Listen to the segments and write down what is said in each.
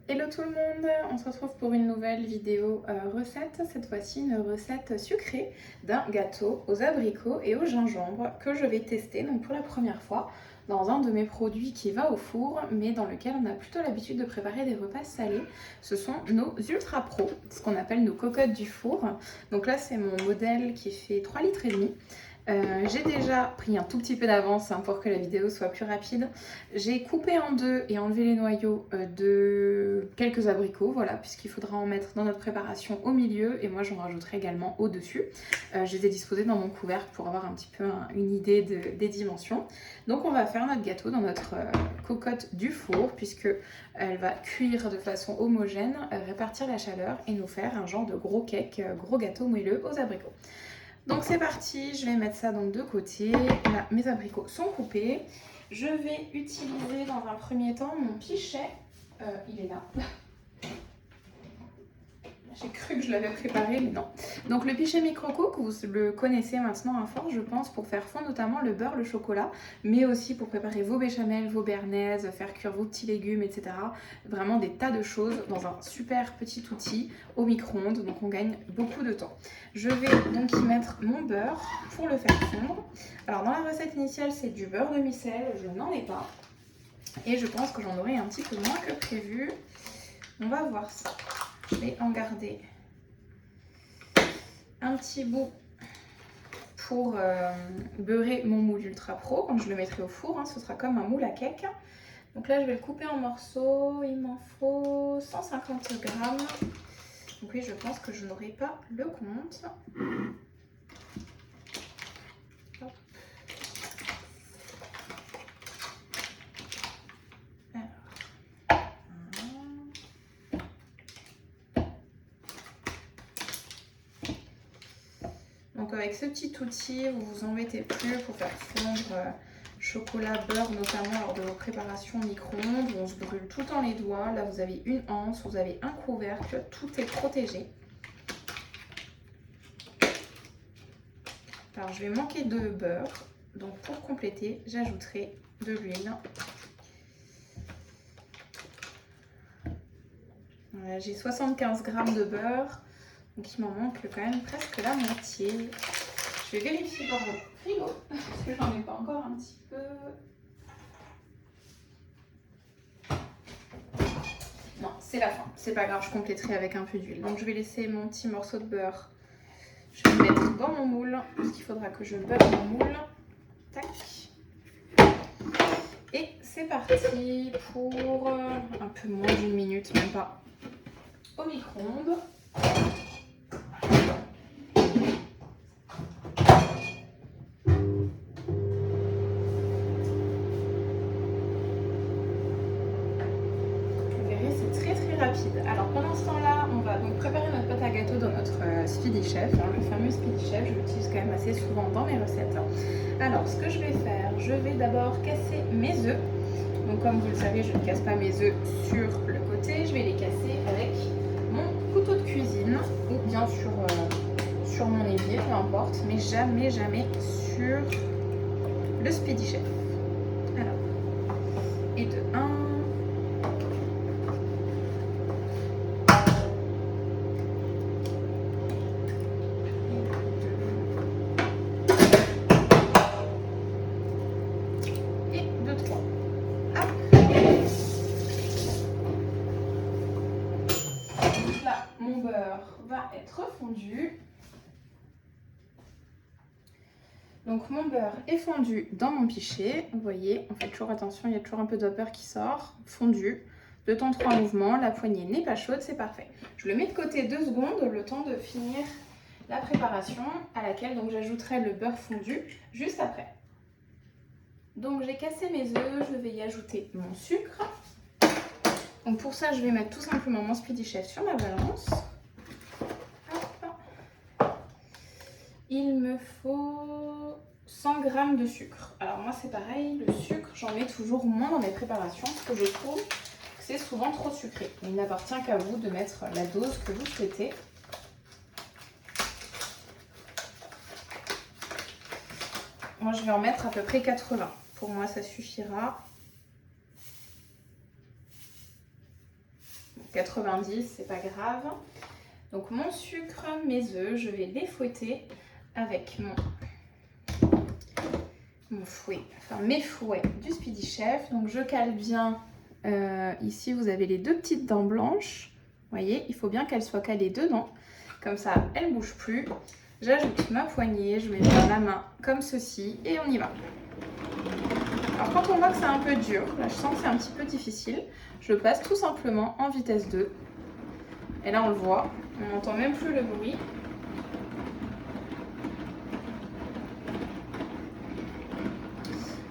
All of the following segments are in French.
Hello tout le monde, on se retrouve pour une nouvelle vidéo recette, cette fois-ci une recette sucrée d'un gâteau aux abricots et au gingembre que je vais tester donc pour la première fois dans un de mes produits qui va au four mais dans lequel on a plutôt l'habitude de préparer des repas salés. Ce sont nos Ultra Pro, ce qu'on appelle nos cocottes du four. Donc là c'est mon modèle qui fait 3,5 litres. J'ai déjà pris un tout petit peu d'avance pour que la vidéo soit plus rapide. J'ai coupé en deux et enlevé les noyaux de quelques abricots, voilà, puisqu'il faudra en mettre dans notre préparation au milieu et moi j'en rajouterai également au-dessus. Je les ai disposés dans mon couvercle pour avoir un petit peu une idée des dimensions. Donc on va faire notre gâteau dans notre cocotte du four, puisque elle va cuire de façon homogène, répartir la chaleur et nous faire un genre de gros cake, gros gâteau moelleux aux abricots. Donc c'est parti, je vais mettre ça donc de côté. Là, mes abricots sont coupés. Je vais utiliser dans un premier temps mon pichet. Il est là. J'ai cru que je l'avais préparé, mais non. Donc le pichet micro-cook, vous le connaissez maintenant à force, je pense, pour faire fondre notamment le beurre, le chocolat, mais aussi pour préparer vos béchamels, vos béarnaises, faire cuire vos petits légumes, etc. Vraiment des tas de choses dans un super petit outil au micro-ondes, donc on gagne beaucoup de temps. Je vais donc y mettre mon beurre pour le faire fondre. Alors dans la recette initiale, c'est du beurre demi-sel, je n'en ai pas. Et je pense que j'en aurai un petit peu moins que prévu. On va voir ça. Je vais en garder un petit bout pour beurrer mon moule Ultra Pro quand je le mettrai au four. Ce sera comme un moule à cake. Donc là, je vais le couper en morceaux. Il m'en faut 150 grammes. Donc oui, je pense que je n'aurai pas le compte. Hop. Donc avec ce petit outil, vous vous embêtez plus pour faire fondre chocolat, beurre notamment lors de vos préparations au micro-ondes où on se brûle tout le temps les doigts. Là vous avez une anse, vous avez un couvercle, tout est protégé. Alors je vais manquer de beurre, donc pour compléter, j'ajouterai de l'huile. Voilà, j'ai 75 grammes de beurre, donc il m'en manque quand même presque la moitié. Je vais vérifier dans mon frigo, parce que j'en ai pas encore un petit peu. Non, c'est la fin, c'est pas grave, je compléterai avec un peu d'huile. Donc je vais laisser mon petit morceau de beurre. Je vais le mettre dans mon moule, parce qu'il faudra que je beurre mon moule. Tac. Et c'est parti pour un peu moins d'une minute, même pas, au micro-ondes. Rapide. Alors pendant ce temps-là, on va donc préparer notre pâte à gâteau dans notre Speedy Chef, le fameux Speedy Chef. Je l'utilise quand même assez souvent dans mes recettes. Alors ce que je vais faire, je vais d'abord casser mes œufs. Donc comme vous le savez, je ne casse pas mes œufs sur le côté, je vais les casser avec mon couteau de cuisine ou bien sur mon évier, peu importe, mais jamais sur le Speedy Chef. Alors, et de 1. Va être fondu. Donc mon beurre est fondu dans mon pichet. Vous voyez, on fait toujours attention, il y a toujours un peu de vapeur qui sort. Fondu. De temps 3 mouvements, la poignée n'est pas chaude, c'est parfait. Je le mets de côté 2 secondes, le temps de finir la préparation à laquelle donc j'ajouterai le beurre fondu juste après. Donc j'ai cassé mes œufs, je vais y ajouter mon sucre. Donc pour ça, je vais mettre tout simplement mon Speedy Chef sur ma balance. Il me faut 100 g de sucre. Alors moi c'est pareil, le sucre j'en mets toujours moins dans mes préparations parce que je trouve que c'est souvent trop sucré. Il n'appartient qu'à vous de mettre la dose que vous souhaitez. Moi je vais en mettre à peu près 80. Pour moi ça suffira. 90, c'est pas grave. Donc mon sucre, mes œufs, je vais les fouetter avec mon fouet, enfin mes fouets du Speedy Chef. Donc je cale bien, ici vous avez les deux petites dents blanches. Vous voyez, il faut bien qu'elles soient calées dedans. Comme ça, elles ne bougent plus. J'ajoute ma poignée, je mets bien la main comme ceci et on y va. Alors quand on voit que c'est un peu dur, là je sens que c'est un petit peu difficile, je passe tout simplement en vitesse 2. Et là on le voit, on n'entend même plus le bruit.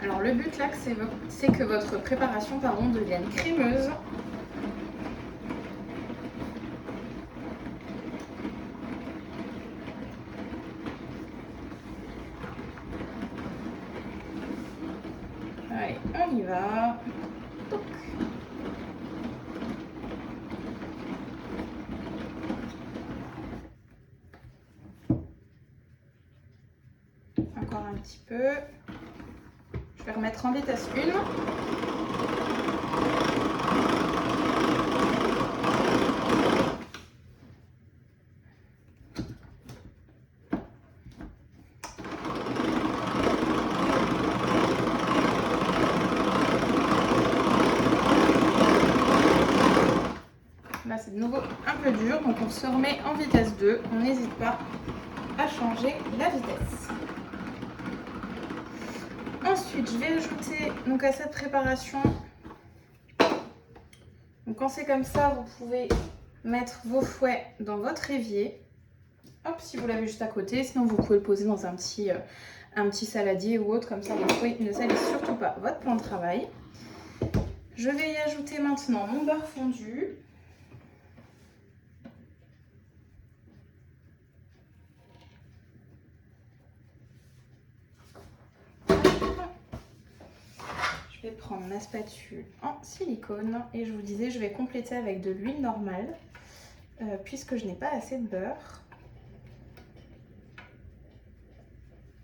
Alors le but là, c'est que votre préparation devienne crémeuse. Allez, on y va. Toc. Encore un petit peu. Je vais remettre en vitesse 1. Là, c'est de nouveau un peu dur, donc on se remet en vitesse 2. On n'hésite pas à changer la vitesse. Ensuite, je vais ajouter donc à cette préparation. Donc quand c'est comme ça, vous pouvez mettre vos fouets dans votre évier. Hop, si vous l'avez juste à côté, sinon vous pouvez le poser dans un petit saladier ou autre, comme ça les fouets ne salissent surtout pas votre plan de travail. Je vais y ajouter maintenant mon beurre fondu. Je vais prendre ma spatule en silicone et je vous disais, je vais compléter avec de l'huile normale puisque je n'ai pas assez de beurre.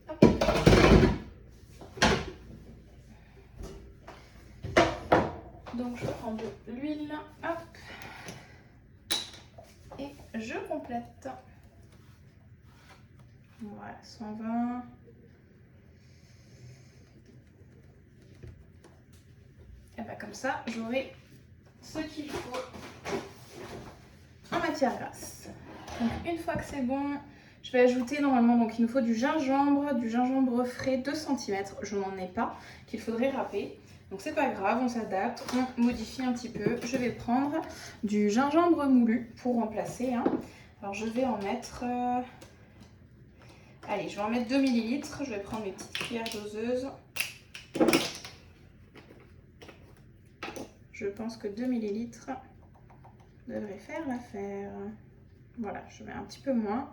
Hop. Donc je prends de l'huile, hop, et je complète. Voilà, 120. Et bien comme ça, j'aurai ce qu'il faut en matière grasse. Donc une fois que c'est bon, je vais ajouter normalement, donc il nous faut du gingembre frais 2 cm. Je n'en ai pas, qu'il faudrait râper. Donc c'est pas grave, on s'adapte, on modifie un petit peu. Je vais prendre du gingembre moulu pour remplacer. Alors je vais en mettre... Allez, je vais en mettre 2 ml. Je vais prendre mes petites cuillères doseuses. Je pense que 2 ml devrait faire l'affaire. Voilà, je mets un petit peu moins.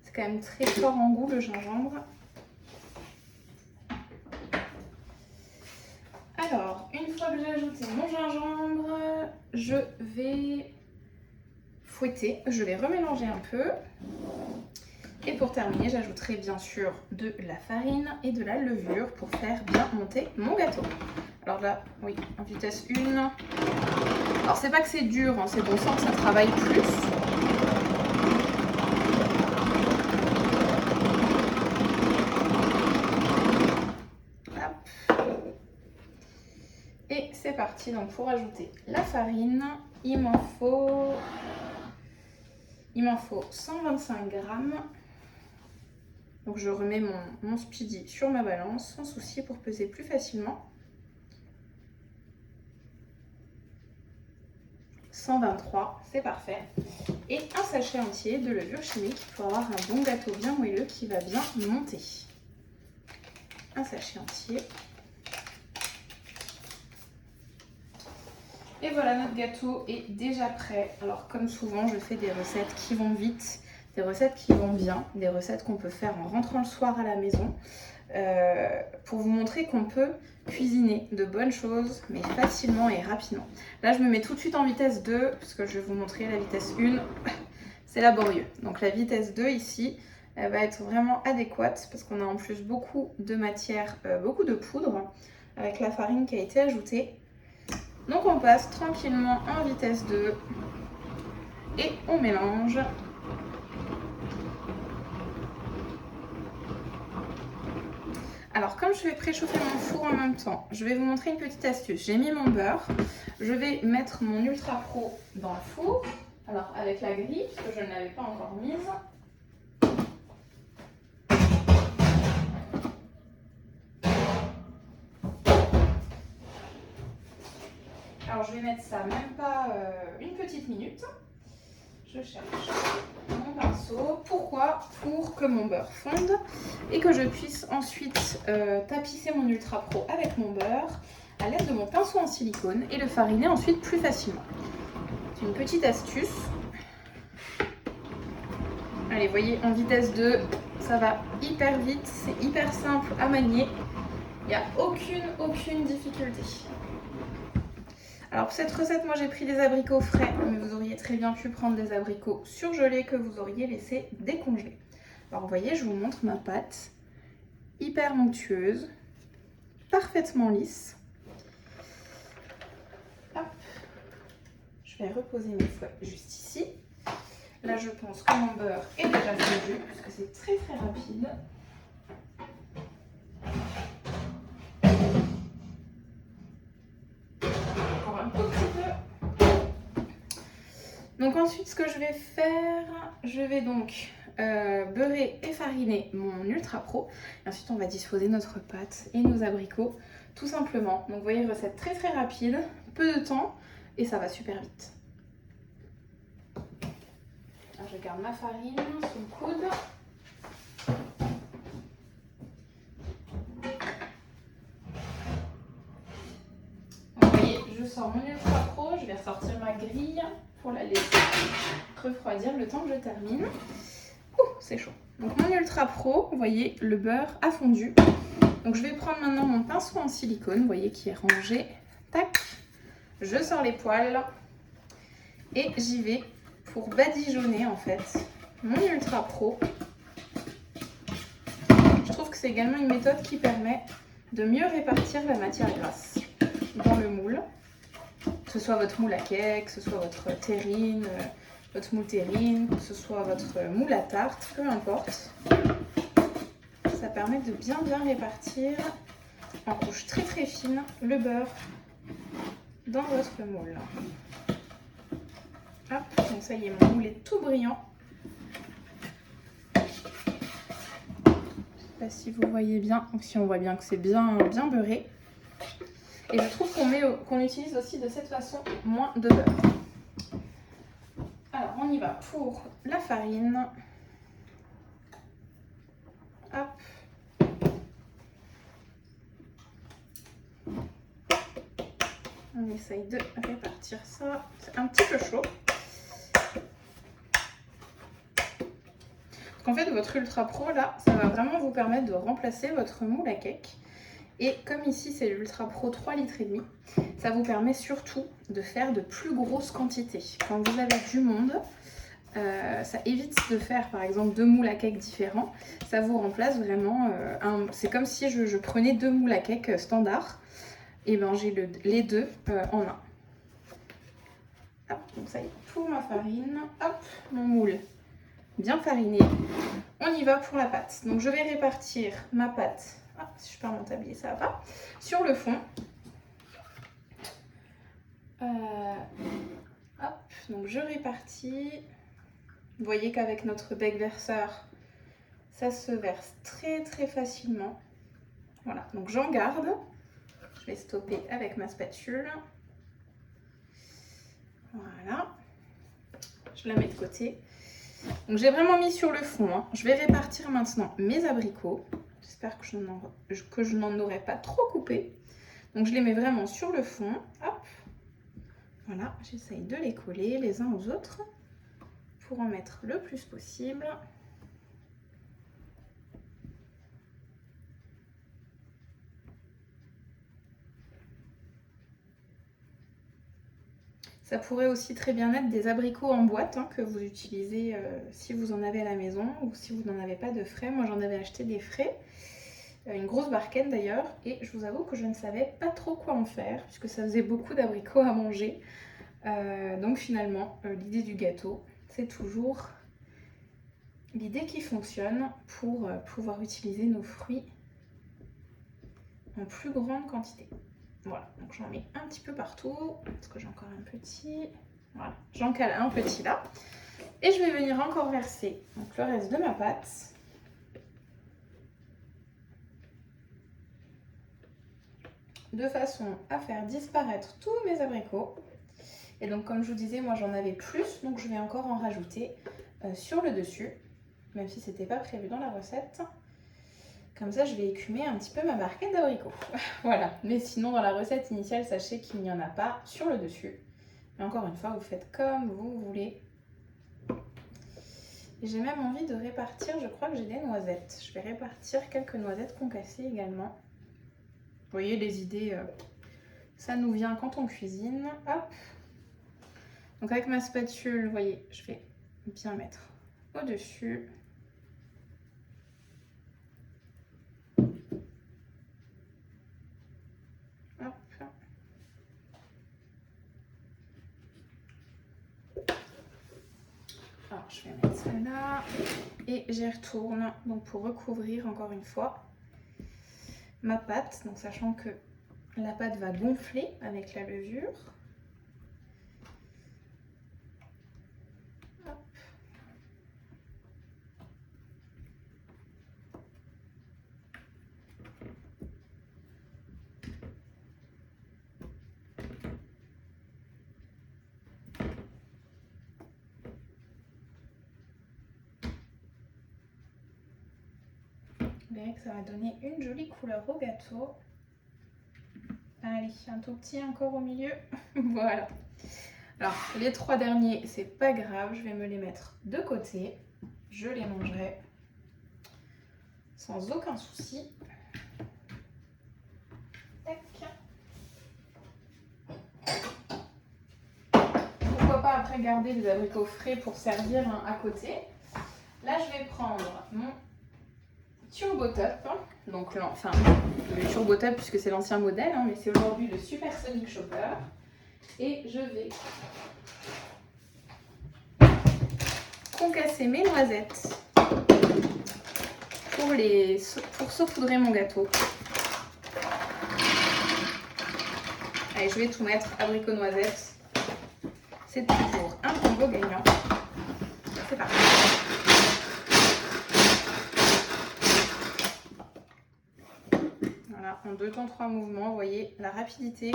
C'est quand même très fort en goût le gingembre. Alors, une fois que j'ai ajouté mon gingembre, je vais fouetter. Je vais remélanger un peu. Et pour terminer, j'ajouterai bien sûr de la farine et de la levure pour faire bien monter mon gâteau. Alors là, oui, en vitesse 1. Alors c'est pas que c'est dur, c'est bon sang que ça travaille plus. Hop. Et c'est parti, donc pour ajouter la farine, il m'en faut 125 grammes. Donc je remets mon Speedy sur ma balance sans souci pour peser plus facilement. 123, c'est parfait. Et un sachet entier de levure chimique pour avoir un bon gâteau bien moelleux qui va bien monter. Un sachet entier. Et voilà, notre gâteau est déjà prêt. Alors comme souvent, je fais des recettes qui vont vite, des recettes qui vont bien, des recettes qu'on peut faire en rentrant le soir à la maison. Pour vous montrer qu'on peut cuisiner de bonnes choses mais facilement et rapidement. Là je me mets tout de suite en vitesse 2 parce que je vais vous montrer la vitesse 1, c'est laborieux. Donc la vitesse 2 ici, elle va être vraiment adéquate parce qu'on a en plus beaucoup de matière, beaucoup de poudre avec la farine qui a été ajoutée. Donc on passe tranquillement en vitesse 2 et on mélange. Alors comme je vais préchauffer mon four en même temps, je vais vous montrer une petite astuce. J'ai mis mon beurre, je vais mettre mon Ultra Pro dans le four. Alors avec la grille, parce que je ne l'avais pas encore mise. Alors je vais mettre ça même pas une petite minute. Je cherche mon pinceau. Pourquoi? Pour que mon beurre fonde et que je puisse ensuite tapisser mon Ultra Pro avec mon beurre à l'aide de mon pinceau en silicone et le fariner ensuite plus facilement. C'est une petite astuce. Allez, vous voyez, en vitesse 2, ça va hyper vite, c'est hyper simple à manier. Il n'y a aucune difficulté. Alors pour cette recette, moi j'ai pris des abricots frais, mais vous auriez très bien pu prendre des abricots surgelés que vous auriez laissé décongeler. Alors vous voyez, je vous montre ma pâte, hyper onctueuse, parfaitement lisse. Hop. Je vais reposer mes fouets juste ici. Là je pense que mon beurre est déjà fondu, puisque c'est très rapide. Donc ensuite, ce que je vais faire, je vais donc beurrer et fariner mon Ultra Pro. Et ensuite, on va disposer notre pâte et nos abricots, tout simplement. Donc vous voyez, recette très rapide, peu de temps et ça va super vite. Alors, je garde ma farine sous le coude. Donc, vous voyez, je sors mon Ultra Pro, je vais ressortir ma grille pour la laisser refroidir le temps que je termine. Ouh, c'est chaud. Donc mon Ultra Pro, vous voyez, le beurre a fondu. Donc je vais prendre maintenant mon pinceau en silicone, vous voyez, qui est rangé. Tac, je sors les poils et j'y vais pour badigeonner en fait mon Ultra Pro. Je trouve que c'est également une méthode qui permet de mieux répartir la matière grasse dans le moule. Que ce soit votre moule à cake, que ce soit votre terrine, votre moule terrine, que ce soit votre moule à tarte, peu importe. Ça permet de bien répartir en couches très fines le beurre dans votre moule. Hop, donc ça y est, mon moule est tout brillant. Je ne sais pas si vous voyez bien, ou si on voit bien que c'est bien beurré. Et je trouve qu'on utilise aussi de cette façon moins de beurre. Alors on y va pour la farine. Hop. On essaye de répartir ça. C'est un petit peu chaud. Parce qu'en fait, votre Ultra Pro, là, ça va vraiment vous permettre de remplacer votre moule à cake. Et comme ici, c'est l'Ultra Pro 3,5 litres, ça vous permet surtout de faire de plus grosses quantités. Quand vous avez du monde, ça évite de faire par exemple 2 moules à cake différents. Ça vous remplace vraiment, c'est comme si je prenais 2 moules à cake standard. Et ben j'ai les deux en un. Hop, donc ça y est, pour ma farine. Hop, mon moule bien fariné. On y va pour la pâte. Donc je vais répartir ma pâte. Ah, si je perds mon tablier, ça va pas. Sur le fond. Hop, donc je répartis. Vous voyez qu'avec notre bec verseur, ça se verse très facilement. Voilà, donc j'en garde. Je vais stopper avec ma spatule. Voilà. Je la mets de côté. Donc j'ai vraiment mis sur le fond. Hein. Je vais répartir maintenant mes abricots. J'espère que je n'en aurai pas trop coupé. Donc je les mets vraiment sur le fond. Hop. Voilà, j'essaye de les coller les uns aux autres pour en mettre le plus possible. Ça pourrait aussi très bien être des abricots en boîte hein, que vous utilisez si vous en avez à la maison ou si vous n'en avez pas de frais. Moi j'en avais acheté des frais. une grosse barquette d'ailleurs, et je vous avoue que je ne savais pas trop quoi en faire, puisque ça faisait beaucoup d'abricots à manger. Donc finalement, l'idée du gâteau, c'est toujours l'idée qui fonctionne pour pouvoir utiliser nos fruits en plus grande quantité. Voilà, donc j'en mets un petit peu partout, parce que j'ai encore un petit. Voilà, j'en cale un petit là. Et je vais venir encore verser donc, le reste de ma pâte. De façon à faire disparaître tous mes abricots. Et donc comme je vous disais, moi j'en avais plus, donc je vais encore en rajouter sur le dessus, même si c'était pas prévu dans la recette. Comme ça, je vais écumer un petit peu ma barquette d'abricots. Voilà. Mais sinon, dans la recette initiale, sachez qu'il n'y en a pas sur le dessus. Mais encore une fois, vous faites comme vous voulez. Et j'ai même envie de répartir, je crois que j'ai des noisettes. Je vais répartir quelques noisettes concassées également. Vous voyez, les idées, ça nous vient quand on cuisine. Hop. Donc avec ma spatule, vous voyez, je vais bien mettre au-dessus. Alors, je vais mettre celle-là et j'y retourne donc pour recouvrir encore une fois ma pâte. Donc, sachant que la pâte va gonfler avec la levure. Hop. Vous verrez que ça va donner une jolie couleur au gâteau. Allez, un tout petit encore au milieu. Voilà. Alors, les 3 derniers, c'est pas grave, je vais me les mettre de côté. Je les mangerai sans aucun souci. Tac. Pourquoi pas après garder les abricots frais pour servir à côté. Là, je vais prendre mon Turbo Top, donc enfin le Turbo Top puisque c'est l'ancien modèle, hein, mais c'est aujourd'hui le Supersonic Chopper. Et je vais concasser mes noisettes pour saupoudrer mon gâteau. Allez, je vais tout mettre, abricots noisettes. C'est toujours un combo gagnant. C'est parti. Voilà, en 2 temps 3 mouvements, vous voyez la rapidité.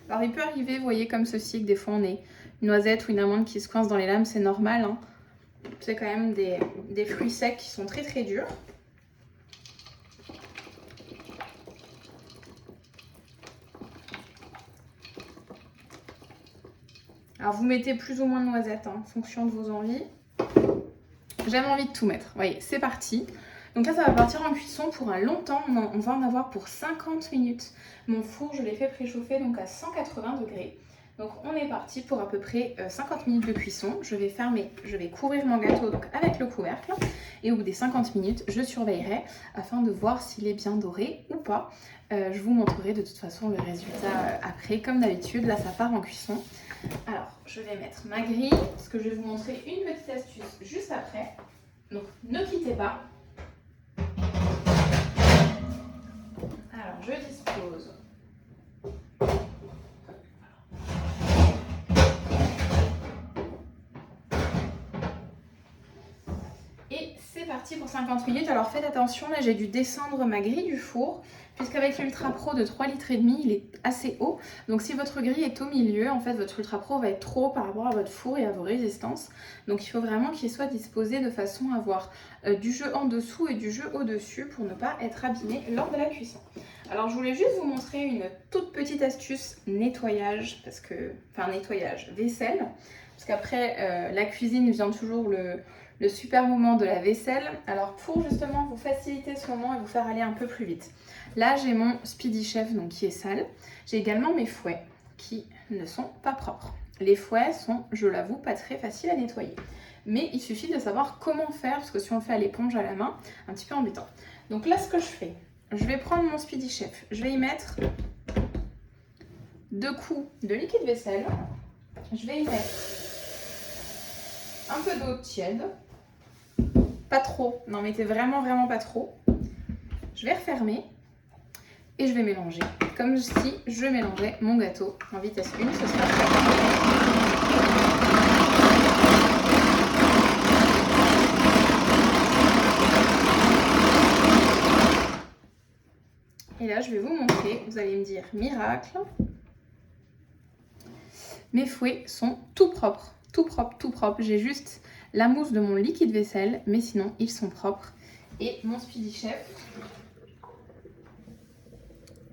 Alors il peut arriver, vous voyez comme ceci, que des fois on ait une noisette ou une amande qui se coince dans les lames, c'est normal. Hein. C'est quand même des fruits secs qui sont très très durs. Alors vous mettez plus ou moins de noisettes hein, en fonction de vos envies. J'avais envie de tout mettre. Vous voyez, c'est parti. Donc là, ça va partir en cuisson pour un long temps. On va en avoir pour 50 minutes. Mon four, je l'ai fait préchauffer donc à 180 degrés. Donc on est parti pour à peu près 50 minutes de cuisson. Je vais fermer, je vais couvrir mon gâteau donc avec le couvercle. Et au bout des 50 minutes, je surveillerai afin de voir s'il est bien doré ou pas. Je vous montrerai de toute façon le résultat après. Comme d'habitude, là, ça part en cuisson. Alors, je vais mettre ma grille, parce que je vais vous montrer une petite astuce juste après. Donc, ne quittez pas. Alors, je dispose. Et c'est parti pour 50 minutes. Alors, faites attention, là, j'ai dû descendre ma grille du four, puisqu'avec l'Ultra Pro de 3,5 litres, il est assez haut. Donc si votre grille est au milieu, en fait, votre Ultra Pro va être trop haut par rapport à votre four et à vos résistances. Donc il faut vraiment qu'il soit disposé de façon à avoir du jeu en dessous et du jeu au-dessus pour ne pas être abîmé lors de la cuisson. Alors je voulais juste vous montrer une toute petite astuce nettoyage, nettoyage vaisselle. Parce qu'après, la cuisine vient toujours le super moment de la vaisselle. Alors pour justement vous faciliter ce moment et vous faire aller un peu plus vite. Là j'ai mon Speedy Chef donc, qui est sale. J'ai également mes fouets qui ne sont pas propres. Les fouets sont, je l'avoue, pas très faciles à nettoyer. Mais il suffit de savoir comment faire parce que si on le fait à l'éponge à la main, un petit peu embêtant. Donc là ce que je fais, je vais prendre mon Speedy Chef. Je vais y mettre 2 coups de liquide vaisselle. Je vais y mettre un peu d'eau tiède. Pas trop, n'en mettez vraiment pas trop. Je vais refermer et je vais mélanger comme si je mélangeais mon gâteau en vitesse 1. Ce sera très Et là, je vais vous montrer, vous allez me dire miracle. Mes fouets sont tout propres, tout propres. J'ai juste la mousse de mon liquide vaisselle, mais sinon, ils sont propres. Et mon Speedy Chef.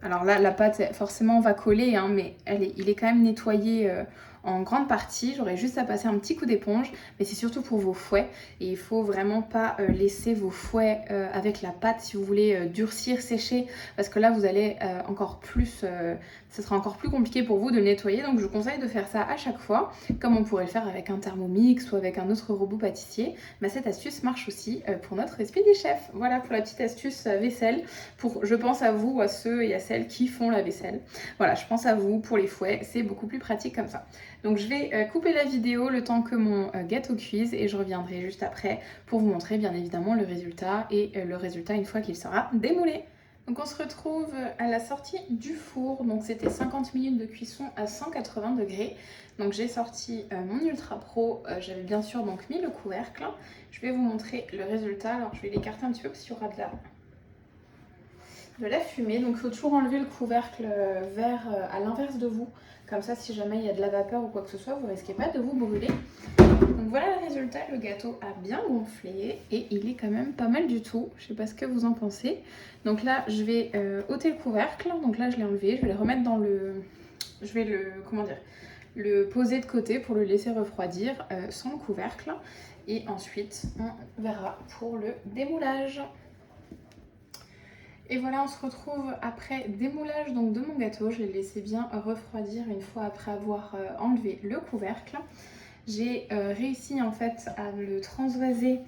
Alors là, la pâte, forcément, va coller, hein, mais il est quand même nettoyé en grande partie. J'aurais juste à passer un petit coup d'éponge, mais c'est surtout pour vos fouets. Et il faut vraiment pas laisser vos fouets avec la pâte si vous voulez durcir, sécher, parce que là, vous allez encore plus... ce sera encore plus compliqué pour vous de le nettoyer. Donc, je vous conseille de faire ça à chaque fois, comme on pourrait le faire avec un Thermomix ou avec un autre robot pâtissier. Mais cette astuce marche aussi pour notre Speedy Chef. Voilà pour la petite astuce vaisselle. Je pense à vous, à ceux et à celles qui font la vaisselle. Voilà, je pense à vous pour les fouets. C'est beaucoup plus pratique comme ça. Donc, je vais couper la vidéo le temps que mon gâteau cuise et je reviendrai juste après pour vous montrer bien évidemment le résultat et le résultat une fois qu'il sera démoulé. Donc on se retrouve à la sortie du four, donc c'était 50 minutes de cuisson à 180 degrés. Donc j'ai sorti mon Ultra Pro, j'avais bien sûr donc mis le couvercle. Je vais vous montrer le résultat, alors je vais l'écarter un petit peu parce qu'il y aura de la fumée. Donc il faut toujours enlever le couvercle vers à l'inverse de vous, comme ça si jamais il y a de la vapeur ou quoi que ce soit, vous ne risquez pas de vous brûler. Donc voilà le résultat, le gâteau a bien gonflé et il est quand même pas mal du tout. Je sais pas ce que vous en pensez. Donc là je vais ôter le couvercle, donc là je l'ai enlevé, je vais le remettre dans le... Je vais le poser de côté pour le laisser refroidir sans le couvercle. Et ensuite on verra pour le démoulage. Et voilà, on se retrouve après démoulage donc de mon gâteau. Je l'ai laissé bien refroidir une fois après avoir enlevé le couvercle. J'ai réussi en fait à le transvaser.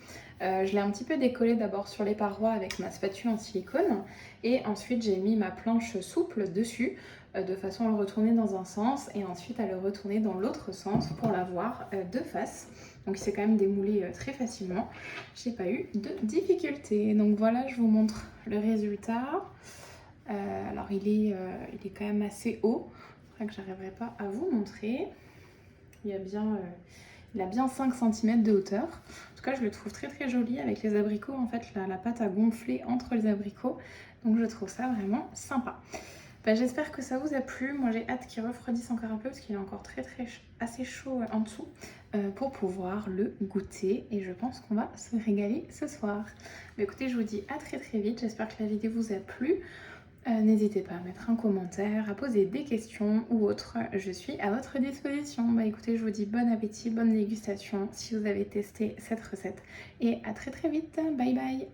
Je l'ai un petit peu décollé d'abord sur les parois avec ma spatule en silicone. Et ensuite j'ai mis ma planche souple dessus de façon à le retourner dans un sens et ensuite à le retourner dans l'autre sens pour l'avoir de face. Donc il s'est quand même démoulé très facilement. J'ai pas eu de difficulté. Donc voilà, je vous montre le résultat. Alors il est quand même assez haut. C'est vrai que j'arriverai pas à vous montrer. Il a bien 5 cm de hauteur. En tout cas, je le trouve très joli avec les abricots. En fait, la pâte a gonflé entre les abricots. Donc, je trouve ça vraiment sympa. J'espère que ça vous a plu. Moi, j'ai hâte qu'il refroidisse encore un peu parce qu'il est encore assez chaud en dessous pour pouvoir le goûter. Et je pense qu'on va se régaler ce soir. Mais écoutez, je vous dis à très vite. J'espère que la vidéo vous a plu. N'hésitez pas à mettre un commentaire, à poser des questions ou autres, je suis à votre disposition. Écoutez, je vous dis bon appétit, bonne dégustation si vous avez testé cette recette et à très vite, bye bye.